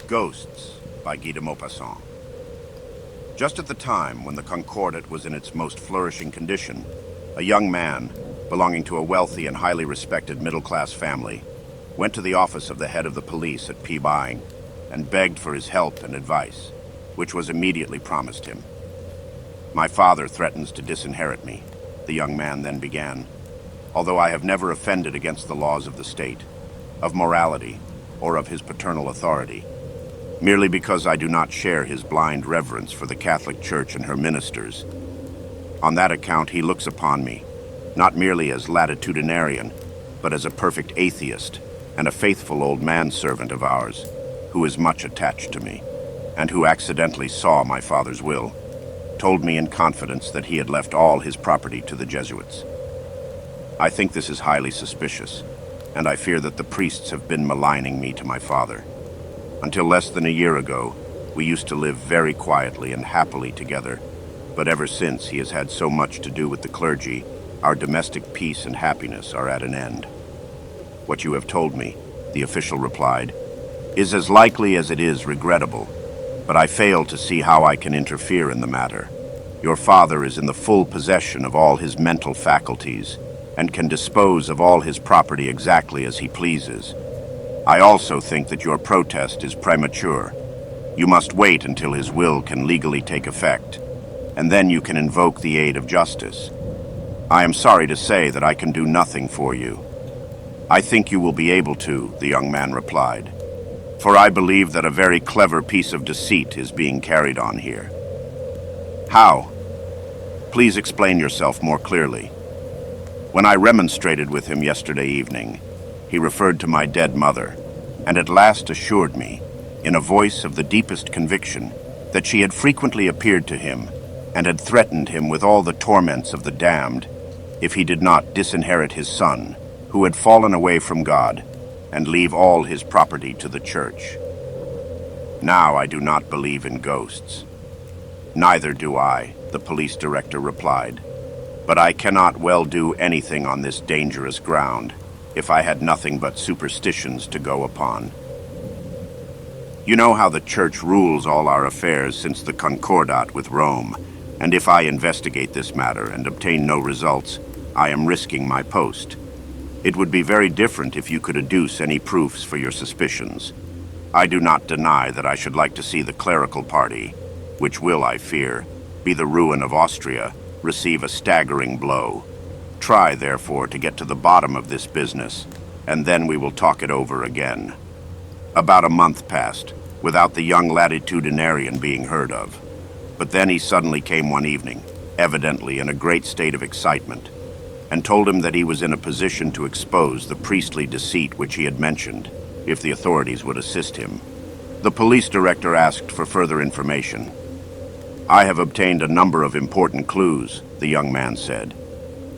Ghosts by Guy de Maupassant. Just at the time when the Concordat was in its most flourishing condition, a young man, belonging to a wealthy and highly respected middle-class family, went to the office of the head of the police at Peabody and begged for his help and advice, which was immediately promised him. "My father threatens to disinherit me," the young man then began, "although I have never offended against the laws of the state, of morality, or of his paternal authority, merely because I do not share his blind reverence for the Catholic Church and her ministers. On that account, he looks upon me, not merely as latitudinarian, but as a perfect atheist and a faithful old manservant of ours, who is much attached to me, and who accidentally saw my father's will, told me in confidence that he had left all his property to the Jesuits. I think this is highly suspicious, and I fear that the priests have been maligning me to my father. Until less than a year ago, we used to live very quietly and happily together, but ever since he has had so much to do with the clergy, our domestic peace and happiness are at an end." "What you have told me," the official replied, "is as likely as it is regrettable, but I fail to see how I can interfere in the matter. Your father is in the full possession of all his mental faculties and can dispose of all his property exactly as he pleases. I also think that your protest is premature. You must wait until his will can legally take effect, and then you can invoke the aid of justice. I am sorry to say that I can do nothing for you." "I think you will be able to," the young man replied, "for I believe that a very clever piece of deceit is being carried on here." "How? Please explain yourself more clearly." "When I remonstrated with him yesterday evening, he referred to my dead mother, and at last assured me, in a voice of the deepest conviction, that she had frequently appeared to him and had threatened him with all the torments of the damned if he did not disinherit his son, who had fallen away from God, and leave all his property to the church. Now I do not believe in ghosts." "Neither do I," the police director replied, "but I cannot well do anything on this dangerous ground if I had nothing but superstitions to go upon. You know how the church rules all our affairs since the Concordat with Rome, and if I investigate this matter and obtain no results, I am risking my post. It would be very different if you could adduce any proofs for your suspicions. I do not deny that I should like to see the clerical party, which will, I fear, be the ruin of Austria, receive a staggering blow. Try, therefore, to get to the bottom of this business, and then we will talk it over again." About a month passed, without the young latitudinarian being heard of. But then he suddenly came one evening, evidently in a great state of excitement, and told him that he was in a position to expose the priestly deceit which he had mentioned, if the authorities would assist him. The police director asked for further information. "I have obtained a number of important clues," the young man said.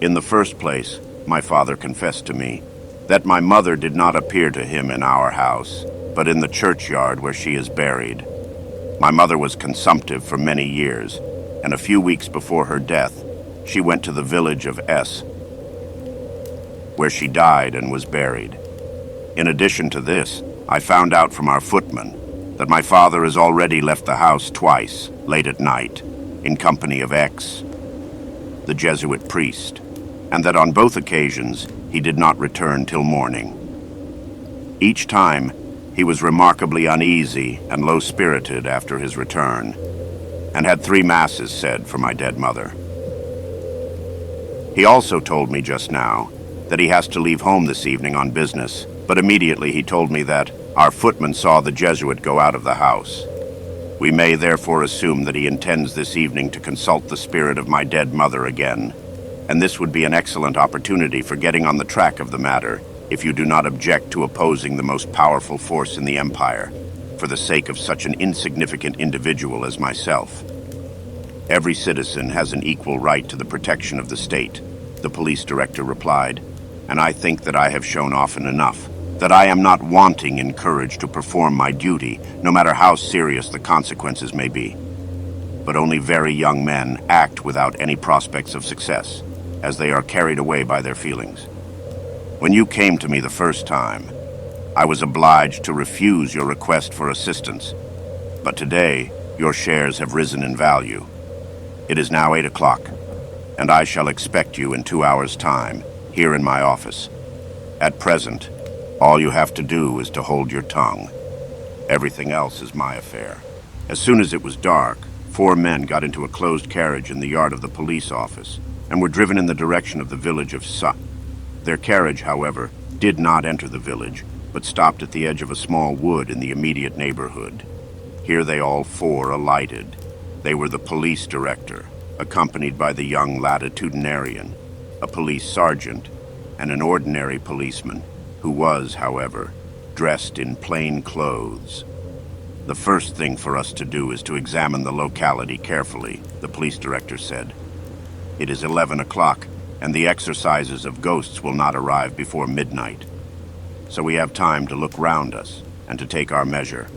"In the first place, my father confessed to me that my mother did not appear to him in our house, but in the churchyard where she is buried. My mother was consumptive for many years, and a few weeks before her death, she went to the village of S, where she died and was buried. In addition to this, I found out from our footman that my father has already left the house twice, late at night, in company of X, the Jesuit priest, and that on both occasions he did not return till morning. Each time, he was remarkably uneasy and low-spirited after his return, and had 3 masses said for my dead mother. He also told me just now that he has to leave home this evening on business, but immediately he told me that our footman saw the Jesuit go out of the house. We may therefore assume that he intends this evening to consult the spirit of my dead mother again, and this would be an excellent opportunity for getting on the track of the matter, if you do not object to opposing the most powerful force in the empire, for the sake of such an insignificant individual as myself. Every citizen has an equal right to the protection of the state," the police director replied, "and I think that I have shown often enough that I am not wanting in courage to perform my duty, no matter how serious the consequences may be. But only very young men act without any prospects of success, as they are carried away by their feelings. When you came to me the first time, I was obliged to refuse your request for assistance, but today your shares have risen in value. It is now 8 o'clock, and I shall expect you in 2 hours' time, here in my office. At present, all you have to do is to hold your tongue. Everything else is my affair. As soon as it was dark, 4 men got into a closed carriage in the yard of the police office and were driven in the direction of the village of Sa. Their carriage, however, did not enter the village, but stopped at the edge of a small wood in the immediate neighborhood. Here they all 4 alighted. They were the police director, accompanied by the young latitudinarian, a police sergeant, and an ordinary policeman, who was, however, dressed in plain clothes. The first thing for us to do is to examine the locality carefully, the police director said. It is 11 o'clock, and the exercises of ghosts will not arrive before midnight. So we have time to look round us and to take our measure.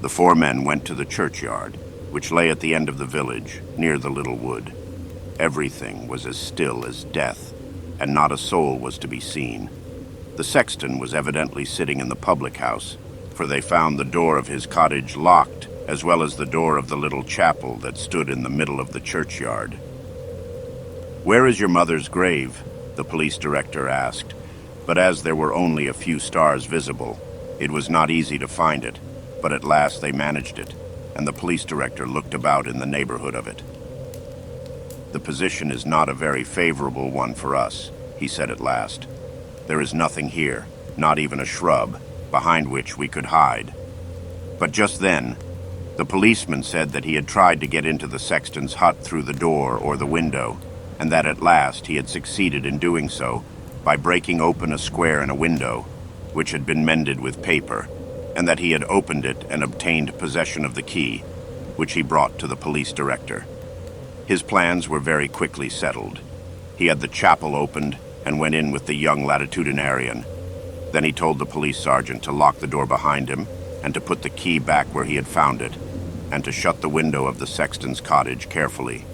The 4 men went to the churchyard, which lay at the end of the village, near the little wood. Everything was as still as death, and not a soul was to be seen. The sexton was evidently sitting in the public house, for they found the door of his cottage locked, as well as the door of the little chapel that stood in the middle of the churchyard. "Where is your mother's grave?" the police director asked, but as there were only a few stars visible, it was not easy to find it, but at last they managed it, and the police director looked about in the neighborhood of it. "The position is not a very favorable one for us," he said at last. "There is nothing here, not even a shrub, behind which we could hide." But just then, the policeman said that he had tried to get into the sexton's hut through the door or the window, and that at last he had succeeded in doing so by breaking open a square in a window, which had been mended with paper, and that he had opened it and obtained possession of the key, which he brought to the police director. His plans were very quickly settled. He had the chapel opened and went in with the young latitudinarian. Then he told the police sergeant to lock the door behind him and to put the key back where he had found it, and to shut the window of the sexton's cottage carefully.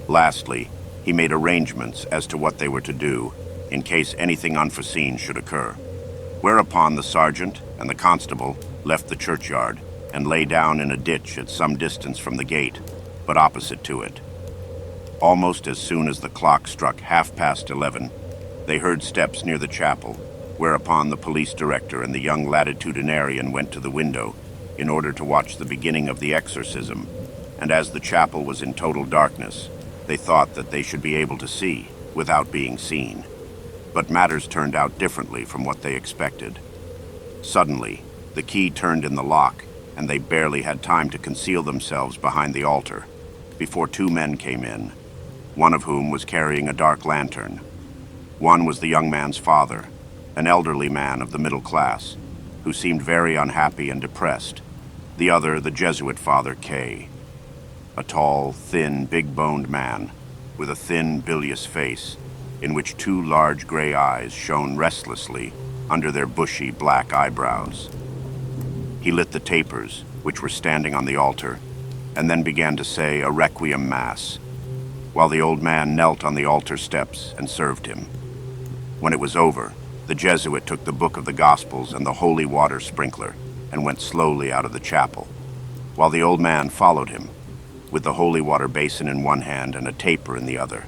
Lastly, he made arrangements as to what they were to do in case anything unforeseen should occur. Whereupon the sergeant and the constable left the churchyard and lay down in a ditch at some distance from the gate, but opposite to it. Almost as soon as the clock struck 11:30, they heard steps near the chapel, whereupon the police director and the young latitudinarian went to the window in order to watch the beginning of the exorcism, and as the chapel was in total darkness, they thought that they should be able to see without being seen. But matters turned out differently from what they expected. Suddenly, the key turned in the lock, and they barely had time to conceal themselves behind the altar before 2 men came in, one of whom was carrying a dark lantern. One was the young man's father, an elderly man of the middle class, who seemed very unhappy and depressed. The other, the Jesuit Father K, a tall, thin, big-boned man with a thin, bilious face in which 2 large gray eyes shone restlessly under their bushy black eyebrows. He lit the tapers, which were standing on the altar, and then began to say a requiem mass, while the old man knelt on the altar steps and served him. When it was over, the Jesuit took the book of the Gospels and the holy water sprinkler and went slowly out of the chapel, while the old man followed him, with the holy water basin in one hand and a taper in the other.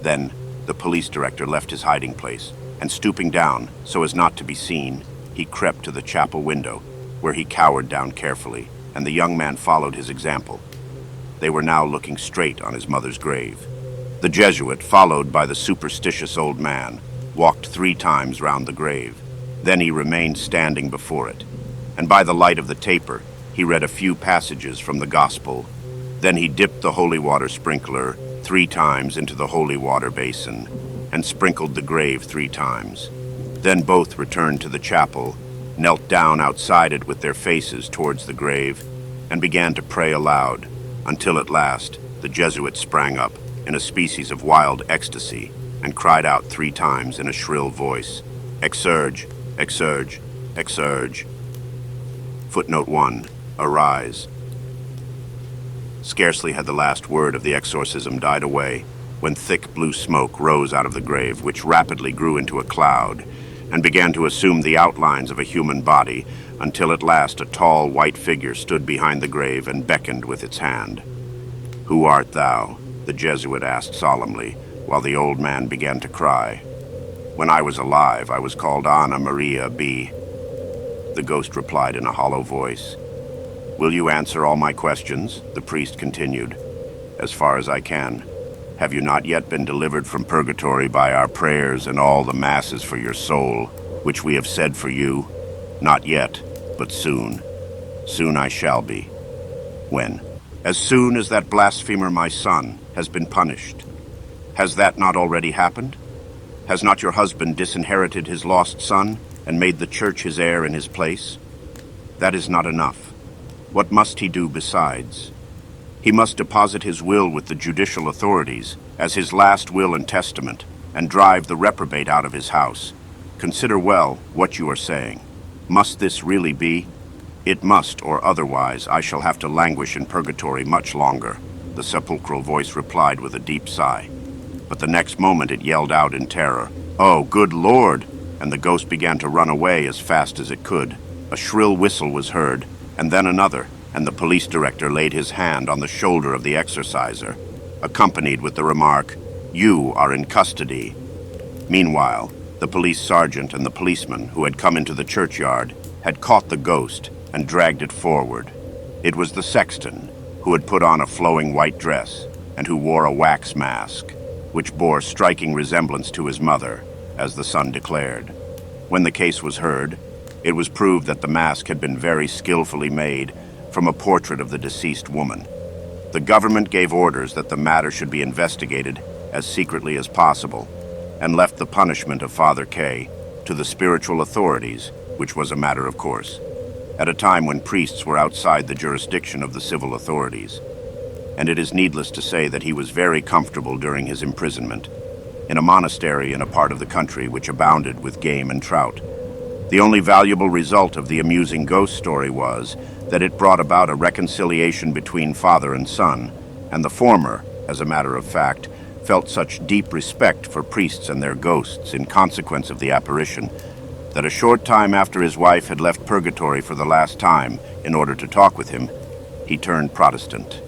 Then the police director left his hiding place, and stooping down so as not to be seen, he crept to the chapel window, where he cowered down carefully, and the young man followed his example. They were now looking straight on his mother's grave. The Jesuit, followed by the superstitious old man, walked 3 times round the grave. Then he remained standing before it, and by the light of the taper, he read a few passages from the Gospel. Then he dipped the holy water sprinkler 3 times into the holy water basin, and sprinkled the grave 3 times. Then both returned to the chapel, knelt down outside it with their faces towards the grave, and began to pray aloud, until at last the Jesuit sprang up in a species of wild ecstasy and cried out 3 times in a shrill voice, "Exsurge, exsurge, exsurge." Footnote 1. Arise. Scarcely had the last word of the exorcism died away when thick blue smoke rose out of the grave, which rapidly grew into a cloud, and began to assume the outlines of a human body, until at last a tall white figure stood behind the grave and beckoned with its hand. "Who art thou?" the Jesuit asked solemnly, while the old man began to cry. "When I was alive, I was called Anna Maria B." The ghost replied in a hollow voice. "Will you answer all my questions?" the priest continued. "As far as I can. Have you not yet been delivered from purgatory by our prayers and all the masses for your soul, which we have said for you? Not yet, but soon. Soon I shall be." "When?" "As soon as that blasphemer, my son, has been punished." "Has that not already happened? Has not your husband disinherited his lost son and made the church his heir in his place? That is not enough. What must he do besides? He must deposit his will with the judicial authorities as his last will and testament, and drive the reprobate out of his house. Consider well what you are saying. Must this really be? It must, or otherwise I shall have to languish in purgatory much longer," the sepulchral voice replied with a deep sigh. But the next moment it yelled out in terror, "Oh, good Lord!" and the ghost began to run away as fast as it could. A shrill whistle was heard, and then another, and the police director laid his hand on the shoulder of the exorciser, accompanied with the remark, "You are in custody." Meanwhile, the police sergeant and the policeman who had come into the churchyard had caught the ghost and dragged it forward. It was the sexton, who had put on a flowing white dress and who wore a wax mask, which bore striking resemblance to his mother, as the son declared. When the case was heard, it was proved that the mask had been very skillfully made from a portrait of the deceased woman. The government gave orders that the matter should be investigated as secretly as possible, and left the punishment of Father K to the spiritual authorities, which was a matter of course, at a time when priests were outside the jurisdiction of the civil authorities. And it is needless to say that he was very comfortable during his imprisonment, in a monastery in a part of the country which abounded with game and trout. The only valuable result of the amusing ghost story was that it brought about a reconciliation between father and son, and the former, as a matter of fact, felt such deep respect for priests and their ghosts in consequence of the apparition, that a short time after his wife had left purgatory for the last time in order to talk with him, he turned Protestant.